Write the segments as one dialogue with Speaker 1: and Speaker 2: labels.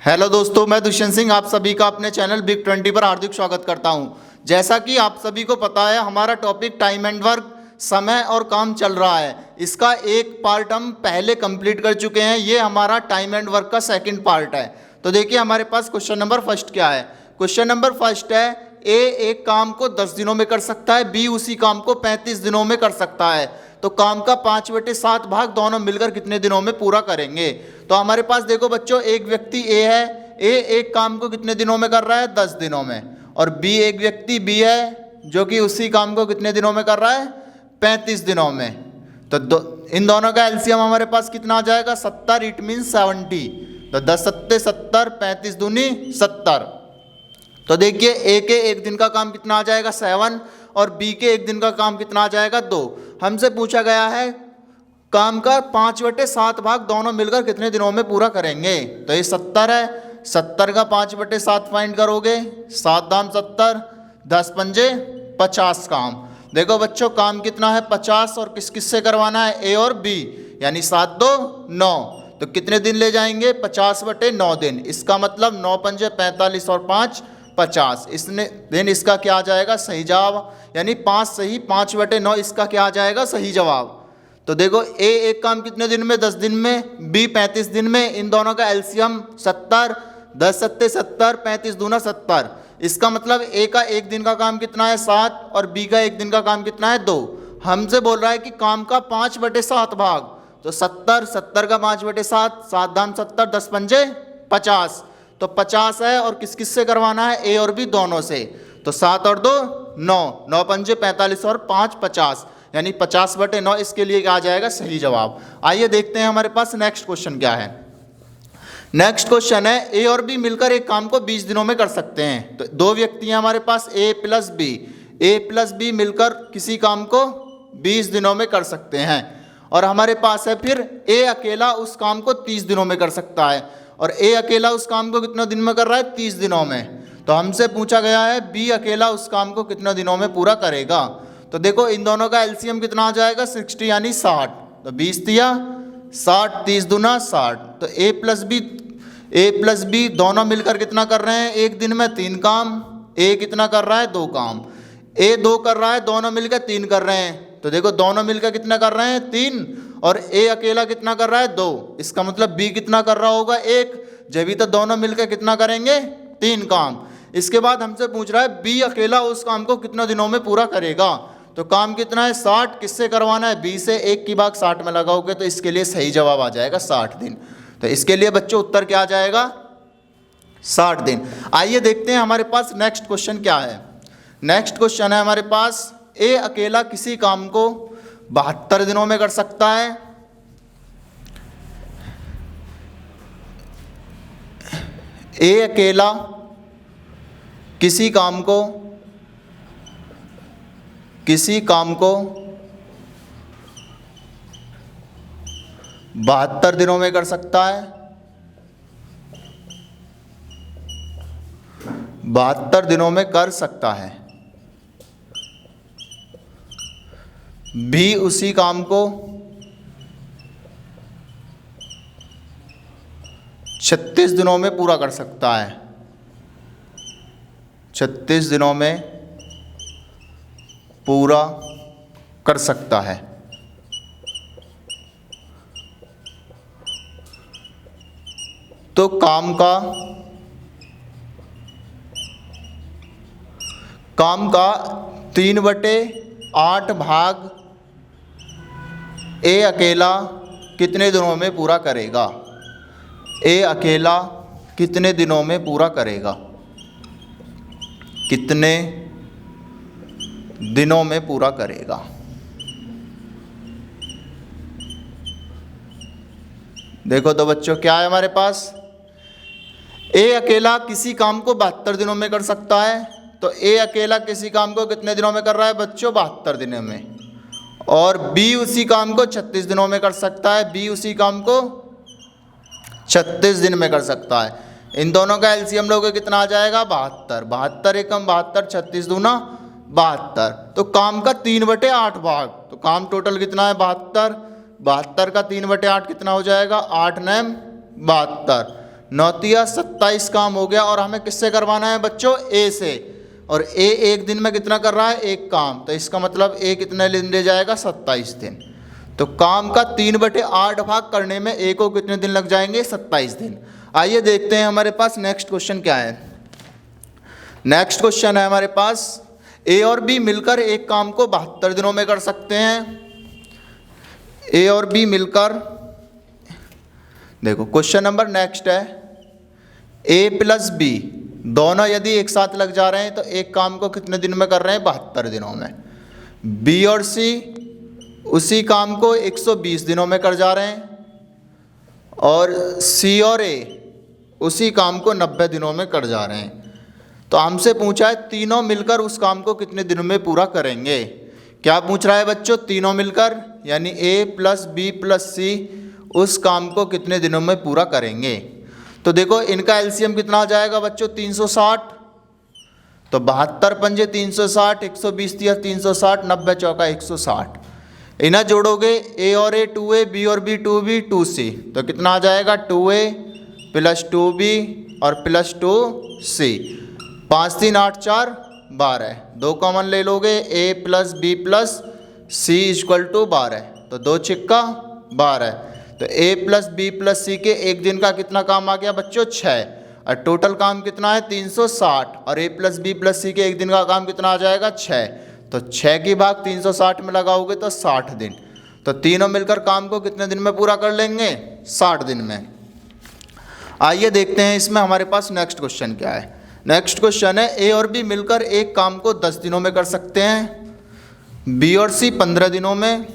Speaker 1: Hello दोस्तों, मैं दुष्यंत सिंह आप सभी का अपने चैनल बिग 20 पर हार्दिक स्वागत करता हूं। जैसा कि आप सभी को पता है, हमारा टॉपिक टाइम एंड वर्क, समय और काम चल रहा है। इसका एक पार्ट हम पहले कंप्लीट कर चुके हैं। ये हमारा टाइम एंड वर्क का सेकंड पार्ट है। तो देखिए हमारे पास क्वेश्चन नंबर फर्स्ट क्या है। क्वेश्चन नंबर फर्स्ट है, ए एक काम को 10 दिनों में कर सकता है, बी उसी काम को 35 दिनों में कर सकता है। तो काम का 5/7 भाग दोनों मिलकर कितने दिनों में पूरा करेंगे। तो हमारे पास देखो बच्चों, एक व्यक्ति ए है। ए एक काम को कितने दिनों में कर रहा है, 10 दिनों में। और बी एक व्यक्ति बी है जो कि उसी काम को कितने दिनों में कर रहा है, 35 दिनों में। तो इन दोनों का एलसीएम हमारे पास कितना आ जाएगा, 70। It mean 70। तो 10 सत्ते 70, 35 दूनी 70। तो देखिए ए के एक दिन का काम कितना आ जाएगा, 7। और बी के एक दिन का काम कितना आ जाएगा, 2। हमसे पूछा गया है काम का 5/7 भाग दोनों मिलकर कितने दिनों में पूरा करेंगे। तो ये 70 है, 70 का 5/7 फाइंड करोगे, 7 दाम 70, 10 पंजे 50 काम। देखो बच्चों, काम कितना है 50, और किस किस से करवाना है, ए और बी, यानी 7 2 9। तो कितने दिन ले जाएंगे, 50/9 दिन। इसका मतलब 9 पंजे 45 और 5 50। इसने दिन इसका क्या आ जाएगा, सही जवाब, यानी 5 सही, 5/9 इसका क्या आ जाएगा, सही जवाब। तो देखो ए एक काम कितने दिन में, 10 दिन में, बी 35 दिन में। इन दोनों का एलसीएम 70, 10 सत्ते 70, 35 दूना 70। इसका मतलब ए का एक दिन का काम कितना है, 7, और बी का एक दिन का काम कितना है, 2। हमसे बोल रहा है कि काम का 5/7 भाग। तो 70, 70 का 5/7, 7 दाम 70, 10 पंजे 50। तो 50 है, और किस किस से करवाना है, ए और बी दोनों से। तो 7 और 2 9, 9 पंजे 45 और 5 50, यानी 50/9 इसके लिए क्या आ जाएगा, सही जवाब। आइए देखते हैं हमारे पास नेक्स्ट क्वेश्चन क्या है। नेक्स्ट क्वेश्चन है, ए और बी मिलकर एक काम को 20 दिनों में कर सकते हैं। तो दो व्यक्ति हैं हमारे पास, ए प्लस बी। ए प्लस बी मिलकर किसी काम को 20 दिनों में कर सकते हैं। और हमारे पास है फिर ए अकेला उस काम को 30 दिनों में कर सकता है। और ए अकेला उस काम को कितने दिन में कर रहा है, 30 दिनों में। तो हमसे पूछा गया है बी अकेला उस काम को कितने दिनों में पूरा करेगा। तो देखो इन दोनों का एलसीएम कितना आ जाएगा, 60 यानी 60। तो 20 दिया 60, 30 दूना 60। तो ए प्लस बी दोनों मिलकर कितना कर रहे हैं, एक दिन में 3 काम। ए कितना कर रहा है, 2 काम। ए 2 कर रहा है, दोनों मिलकर 3 कर रहे हैं। तो देखो दोनों मिलकर कितना कर रहे हैं, 3। और ए अकेला कितना कर रहा है, 2। इसका मतलब बी कितना कर रहा होगा, 1। जब भी तो दोनों मिलकर कितना करेंगे, 3 काम। इसके बाद हमसे पूछ रहा है बी अकेला उस काम को कितने दिनों में पूरा करेगा। तो काम कितना है, 60। किससे करवाना है, बी से। 1 की भाग 60 में लगाओगे तो इसके लिए सही जवाब आ जाएगा 60 दिन। तो इसके लिए बच्चों उत्तर क्या आ जाएगा, 60 दिन। आइए देखते हैं हमारे पास नेक्स्ट क्वेश्चन क्या है। नेक्स्ट क्वेश्चन है हमारे पास, ए अकेला किसी काम को 72 दिनों में कर सकता है। ए अकेला किसी काम को 72 दिनों में कर सकता है। 72 दिनों में कर सकता है। बी उसी काम को 36 दिनों में पूरा कर सकता है। 36 दिनों में पूरा कर सकता है। तो काम का 3/8 भाग ए अकेला कितने दिनों में पूरा करेगा। ए अकेला कितने दिनों में पूरा करेगा, कितने दिनों में पूरा करेगा। देखो तो बच्चों क्या है हमारे पास, ए अकेला किसी काम को 72 दिनों में कर सकता है। तो ए अकेला किसी काम को कितने दिनों में कर रहा है बच्चों, 72 दिनों में। और बी उसी काम को 36 दिनों में कर सकता है। बी उसी काम को 36 दिन में कर सकता है। इन दोनों का एलसीएम लोगे कितना आ जाएगा, 72। 72 एकम 72, 36 दूना 72। तो काम का 3/8 भाग। तो काम टोटल कितना है, 72। 72 का 3/8 कितना हो जाएगा, 8 9 72। 9 27 काम हो गया और हमें किससे करवाना है बच्चों, ए से। और ए एक दिन में कितना कर रहा है, एक काम, तो इसका मतलब ए कितने दिन ले जाएगा, 27 दिन। तो काम का 3/8 भाग करने में ए को कितने दिन लग जाएंगे, 27 दिन। आइए देखते हैं हमारे पास नेक्स्ट क्वेश्चन क्या है। नेक्स्ट क्वेश्चन है हमारे पास, ए और बी मिलकर एक काम को 72 दिनों में कर सकते हैं। ए और बी मिलकर, देखो क्वेश्चन नंबर नेक्स्ट है, ए प्लस बी दोनों यदि एक साथ लग जा रहे हैं तो एक काम को कितने दिन में कर रहे हैं, 72 दिनों में। बी और सी उसी काम को 120 दिनों में कर जा रहे हैं, और सी और ए उसी काम को 90 दिनों में कर जा रहे हैं। तो हमसे पूछा है तीनों मिलकर उस काम को कितने दिनों में पूरा करेंगे। क्या पूछ रहा है बच्चों, तीनों मिलकर यानी ए प्लस बी प्लस सी उस काम को कितने दिनों में पूरा करेंगे। तो देखो इनका एलसीएम कितना आ जाएगा बच्चों, 360। तो 72 पंजे 360, 120 दिया 360, 90 चौका 160। इन्हें जोड़ोगे, ए और ए 2a, बी और बी 2b 2c, तो कितना आ जाएगा 2a प्लस 2b और प्लस 2c। 5 3 8 4 12, 2 कॉमन ले लोगे, a plus B plus C equal to 12, तो 2 छिक्का 12। तो a plus B plus C के एक दिन का कितना काम आ गया बच्चों, 6, और टोटल काम कितना है 360, और a plus B plus C के एक दिन का काम कितना आ जाएगा 6। तो 6 की भाग 360 में लगाओगे तो 60 दिन। तो तीनों मिलकर काम को कितने दिन में पूरा कर लेंगे, 60 दिन में। आइए देखते हैं इसमें हमारे पास नेक्स्ट क्वेश्चन क्या है। नेक्स्ट क्वेश्चन है, ए और बी मिलकर एक काम को 10 दिनों में कर सकते हैं, बी और सी 15 दिनों में,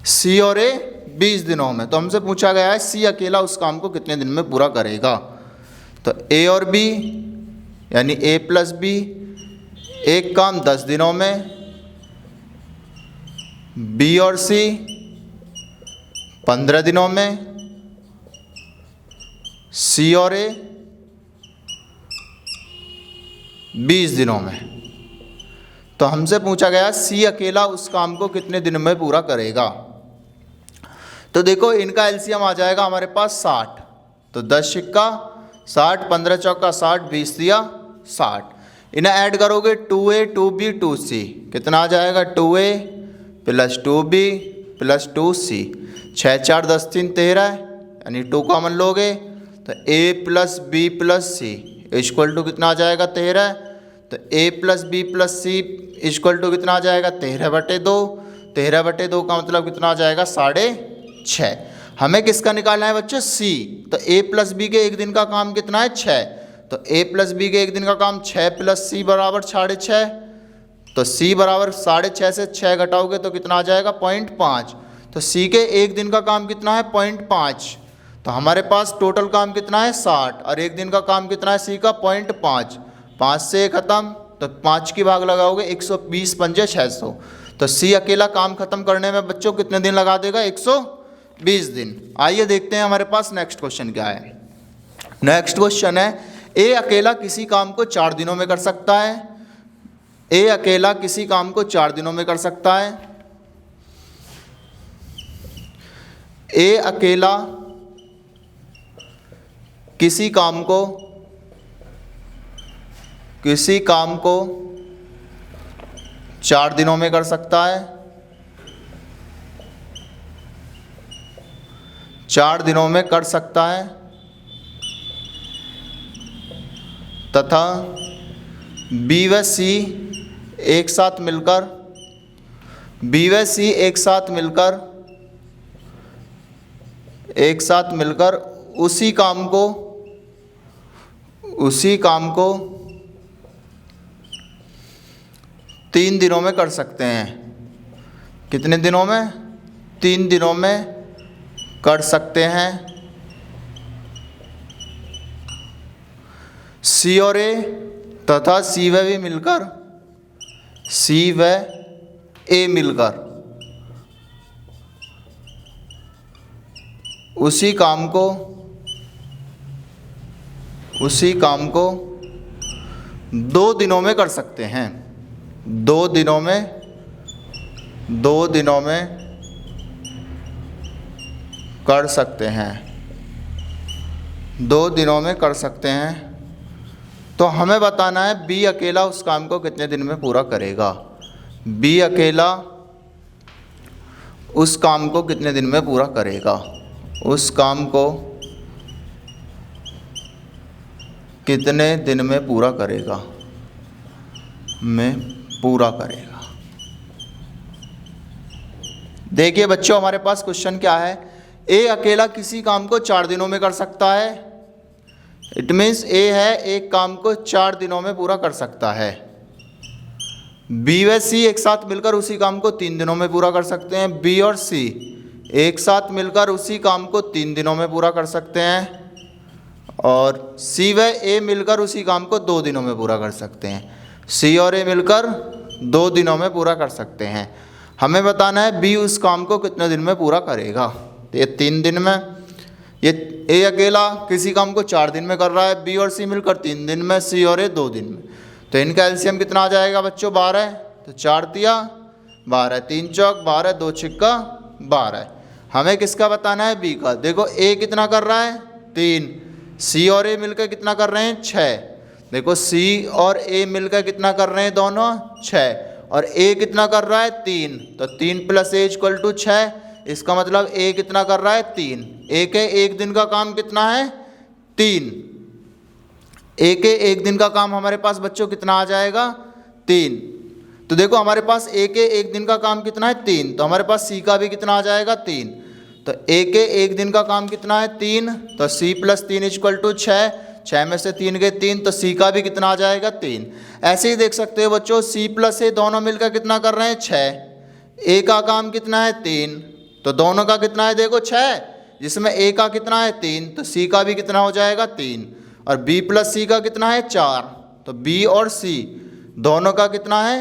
Speaker 1: सी और ए 20 दिनों में। तो हमसे पूछा गया है सी अकेला उस काम को कितने दिन में पूरा करेगा। तो ए और बी यानी ए प्लस बी एक काम 10 दिनों में, बी और सी 15 दिनों में, सी और ए 20 दिनों में। तो हमसे पूछा गया सी अकेला उस काम को कितने दिन में पूरा करेगा। तो देखो इनका एलसीएम आ जाएगा हमारे पास 60। तो 10 छिक्का 60, 15 चौका 60, 20 दिया 60। इन्हें ऐड करोगे 2a 2b 2c, कितना आ जाएगा 2a plus 2b plus 2c। 6 4 10 3 13, यानी 2 कॉमन लोगे तो a plus B plus C equal to कितना आ जाएगा 13। तो a plus B plus C equal to कितना आ जाएगा 13/2। 13/2 का मतलब कितना आ जाएगा 6.5। हमें किसका निकालना है बच्चों, c। तो a प्लस बी के एक दिन का काम कितना है 6। तो a प्लस बी के एक दिन का काम 6 प्लस c बराबर 6.5। तो c बराबर 6.5 से 6 घटाओगे तो कितना आ जाएगा 0.5। तो c के एक दिन का काम कितना है 0.5। तो हमारे पास टोटल काम कितना है 60, और एक दिन का काम कितना है c का 0.5। 5 से ख़त्म, तो 5 की भाग लगाओगे 120 पंजे 600। तो c अकेला काम खत्म करने में बच्चों कितने दिन लगा देगा, 120 दिन। आइए देखते हैं हमारे पास नेक्स्ट क्वेश्चन क्या है। नेक्स्ट क्वेश्चन है, ए अकेला किसी काम को 4 दिनों में कर सकता है। ए अकेला किसी काम को 4 दिनों में कर सकता है। ए अकेला किसी काम को 4 दिनों में कर सकता है। 4 दिनों में कर सकता है तथा बी व सी एक साथ मिलकर उसी काम को 3 दिनों में कर सकते हैं। कितने दिनों में, 3 दिनों में कर सकते हैं। सी और ए तथा सी व ए मिलकर उसी काम को 2 दिनों में कर सकते हैं। 2 दिनों में कर सकते हैं 2 दिनों में कर सकते हैं। तो हमें बताना है बी अकेला उस काम को कितने दिन में पूरा करेगा। बी अकेला उस काम को कितने दिन में पूरा करेगा, उस काम को कितने दिन में पूरा करेगा, देखिए बच्चों हमारे पास क्वेश्चन क्या है, ए अकेला किसी काम को 4 दिनों में कर सकता है। इट मीन्स ए है एक काम को 4 दिनों में पूरा कर सकता है। बी व सी एक साथ मिलकर उसी काम को 3 दिनों में पूरा कर सकते हैं। बी और सी एक साथ मिलकर उसी काम को 3 दिनों में पूरा कर सकते हैं। और सी व ए मिलकर उसी काम को 2 दिनों में पूरा कर सकते हैं। सी और ए मिलकर 2 दिनों में पूरा कर सकते हैं। हमें बताना है बी उस काम को कितने दिन में पूरा करेगा। तो ये 3 दिन में, ये ए अकेला किसी काम को 4 दिन में कर रहा है, बी और सी मिलकर 3 दिन में, सी और ए 2 दिन में। तो इनका एलसीएम कितना आ जाएगा बच्चों, 12। तो 4 तिया 12, 3 चौक 12, 2 छिक्का 12। हमें किसका बताना है, बी का। देखो ए कितना कर रहा है, 3। सी और ए मिलकर कितना कर रहे हैं, 6। देखो सी और ए मिलकर कितना कर रहे हैं दोनों, 6। और ए कितना कर रहा है, 3। तो 3 + ए = 6। इसका मतलब ए कितना कर रहा है, 3। ए के एक दिन का काम कितना है, 3। ए के एक दिन का काम हमारे पास बच्चों कितना आ जाएगा, 3। तो देखो हमारे पास ए के एक दिन का काम कितना है, 3। तो हमारे पास सी का भी कितना आ जाएगा, 3। तो ए के एक दिन का काम कितना है, 3। तो सी + 3 = 6। 6 में से 3 गए 3, तो सी का भी कितना आ जाएगा, 3। ऐसे ही देख सकते हो बच्चों, सी + ए दोनों मिलकर कितना कर रहे हैं, 6। ए का काम कितना है, 3। तो दोनों का कितना है, देखो 6, जिसमें ए का कितना है, 3। तो सी का भी कितना हो जाएगा, 3। और बी + सी का कितना है, 4। तो बी और सी दोनों का कितना है,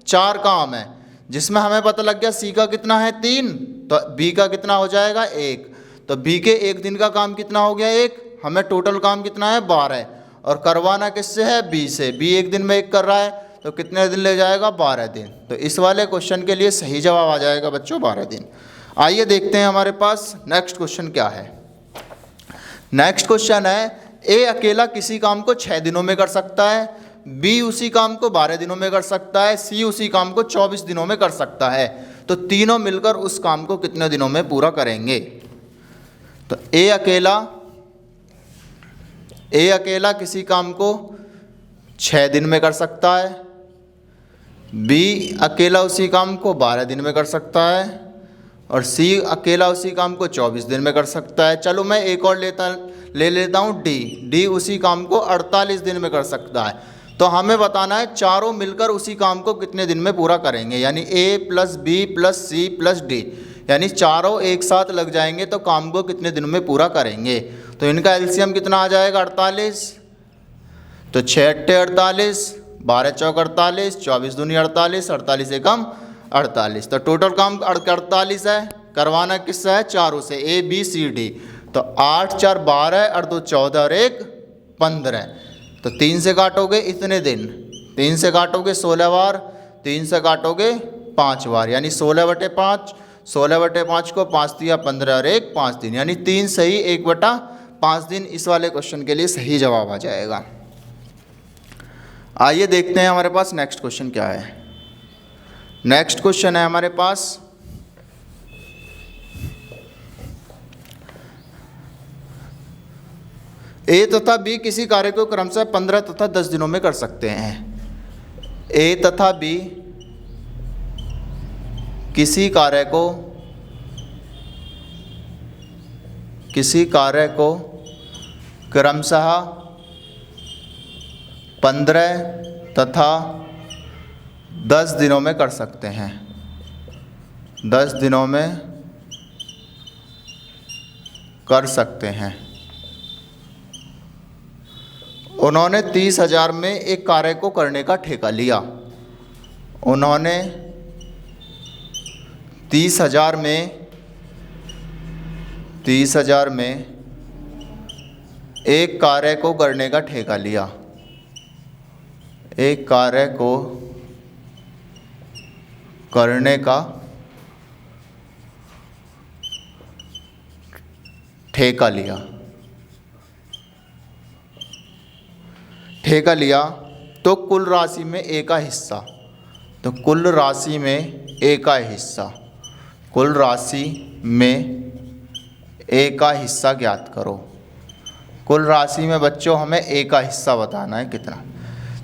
Speaker 1: 4 काम है, जिसमें हमें पता लग गया सी का कितना है, 3। तो बी का कितना हो जाएगा, 1। तो बी के एक दिन का काम कितना हो गया, 1। हमें टोटल काम कितना है, 12। और करवाना किससे है, बी से। बी एक दिन में 1 कर रहा है, तो कितने दिन ले जाएगा, 12 दिन। तो इस वाले क्वेश्चन के लिए सही जवाब आ जाएगा बच्चों, 12 दिन। आइए देखते हैं हमारे पास नेक्स्ट क्वेश्चन क्या है। नेक्स्ट क्वेश्चन है, ए अकेला किसी काम को 6 दिनों में कर सकता है, बी उसी काम को 12 दिनों में कर सकता है, सी उसी काम को 24 दिनों में कर सकता है। तो तीनों मिलकर उस काम को कितने दिनों में पूरा करेंगे। तो ए अकेला किसी काम को 6 दिन में कर सकता है, बी अकेला उसी काम को 12 दिन में कर सकता है, और सी अकेला उसी काम को 24 दिन में कर सकता है। चलो मैं एक और ले लेता हूँ, डी उसी काम को 48 दिन में कर सकता है। तो हमें बताना है चारों मिलकर उसी काम को कितने दिन में पूरा करेंगे, यानी ए + बी + सी + डी, यानी चारों एक साथ लग जाएंगे तो काम को कितने दिन में पूरा करेंगे। तो इनका एलसीएम कितना आ जाएगा, 48। तो 6 × 8 = 48, 12 × 4 = 48, 24 × 2 = 48, 48 एकम 48। तो टोटल काम 48 है, करवाना किससे है, चारों से, ए बी सी डी। तो 8 × 4 = 12, और 2 = 14, और 1 = 15। तो 3 से काटोगे इतने दिन, 3 से काटोगे 16 बार, 3 से काटोगे 5 बार, यानी 16/5, 16/5 को 5 दिया 15, और 1 = 5 दिन, यानी 3 सही 1/5 दिन। इस वाले क्वेश्चन के लिए सही जवाब आ जाएगा। आइए देखते हैं हमारे पास नेक्स्ट क्वेश्चन क्या है। नेक्स्ट क्वेश्चन है हमारे पास, ए तथा बी किसी कार्य को क्रमशः 15 तथा 10 दिनों में कर सकते हैं। ए तथा बी किसी कार्य को क्रमशः 15 तथा 10 दिनों में कर सकते हैं। 10 दिनों में कर सकते हैं। उन्होंने 30,000 में एक कार्य को करने का ठेका लिया। उन्होंने 30,000 में एक कार्य को करने का ठेका लिया। एक कार्य को करने का ठेका लिया। ठेका लिया तो कुल राशि में ए का हिस्सा, तो कुल राशि में ए का हिस्सा, कुल राशि में ए का हिस्सा ज्ञात करो। कुल राशि में बच्चों हमें ए का हिस्सा बताना है कितना।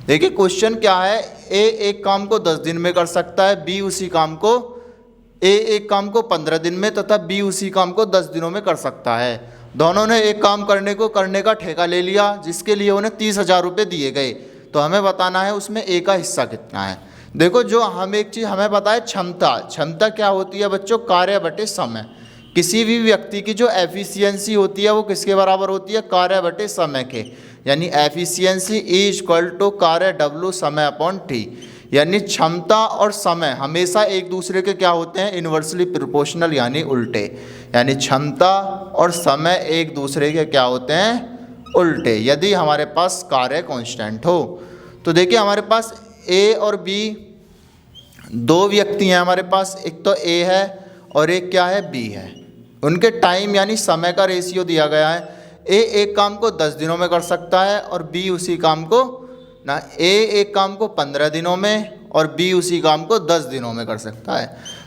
Speaker 1: देखिए क्वेश्चन क्या है, ए एक काम को 10 दिन में कर सकता है, बी उसी काम को ए एक काम को 15 दिन में तथा बी उसी काम को 10 दिनों में कर सकता है। दोनों ने एक काम करने का ठेका ले लिया जिसके लिए उन्हें 30,000 रुपये दिए गए। तो हमें बताना है उसमें ए का हिस्सा कितना है। देखो जो हम एक चीज़ हमें पता है क्षमता, क्षमता क्या होती है बच्चों, कार्य बटे समय। किसी भी व्यक्ति की जो एफिशिएंसी होती है वो किसके बराबर होती है, कार्य बटे समय के। यानी एफिशिएंसी इज इक्वल टू कार्य डब्ल्यू समय अपॉन टी। यानी क्षमता और समय हमेशा एक दूसरे के क्या होते हैं, इन्वर्सली प्रोपोर्शनल यानी उल्टे। यानी क्षमता और समय एक दूसरे के क्या होते हैं, उल्टे, यदि हमारे पास कार्य कांस्टेंट हो। तो देखिए हमारे पास ए और बी दो व्यक्ति हैं हमारे पास, एक तो ए है और एक क्या है, बी है। उनके टाइम यानी समय का रेशियो दिया गया है। ए एक काम को 10 दिनों में कर सकता है और बी उसी काम को ना, ए एक काम को 15 दिनों में और बी उसी काम को 10 दिनों में कर सकता है।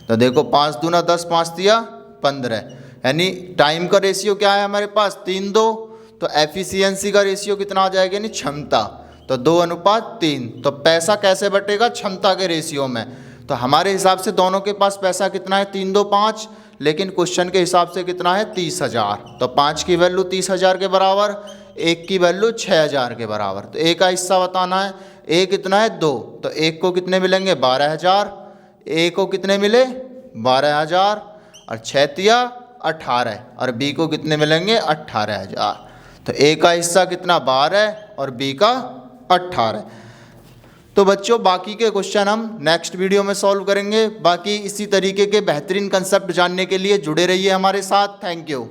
Speaker 1: तो देखो 5 दूना 10, 5 दिया 15, यानी टाइम का रेशियो क्या है हमारे पास 3:2। तो एफिशिएंसी का रेशियो कितना आ जाएगा, यानी क्षमता, तो 2:3। तो पैसा कैसे बटेगा, क्षमता के रेशियो में। तो हमारे हिसाब से दोनों के पास पैसा कितना है, 3:2 5, लेकिन क्वेश्चन के हिसाब से कितना है 30,000। तो 5 की वैल्यू 30,000 के बराबर, 1 की वैल्यू 6,000 के बराबर। तो ए का हिस्सा बताना है, ए कितना है 2, तो 1 को कितने मिलेंगे 12,000, ए को कितने मिले 12,000 और 6 तिया 18 और बी को कितने मिलेंगे 18,000। तो ए का हिस्सा कितना 12 और बी का 18। तो बच्चों बाकी के क्वेश्चन हम नेक्स्ट वीडियो में सॉल्व करेंगे। बाकी इसी तरीके के बेहतरीन कंसेप्ट जानने के लिए जुड़े रहिए हमारे साथ। Thank you.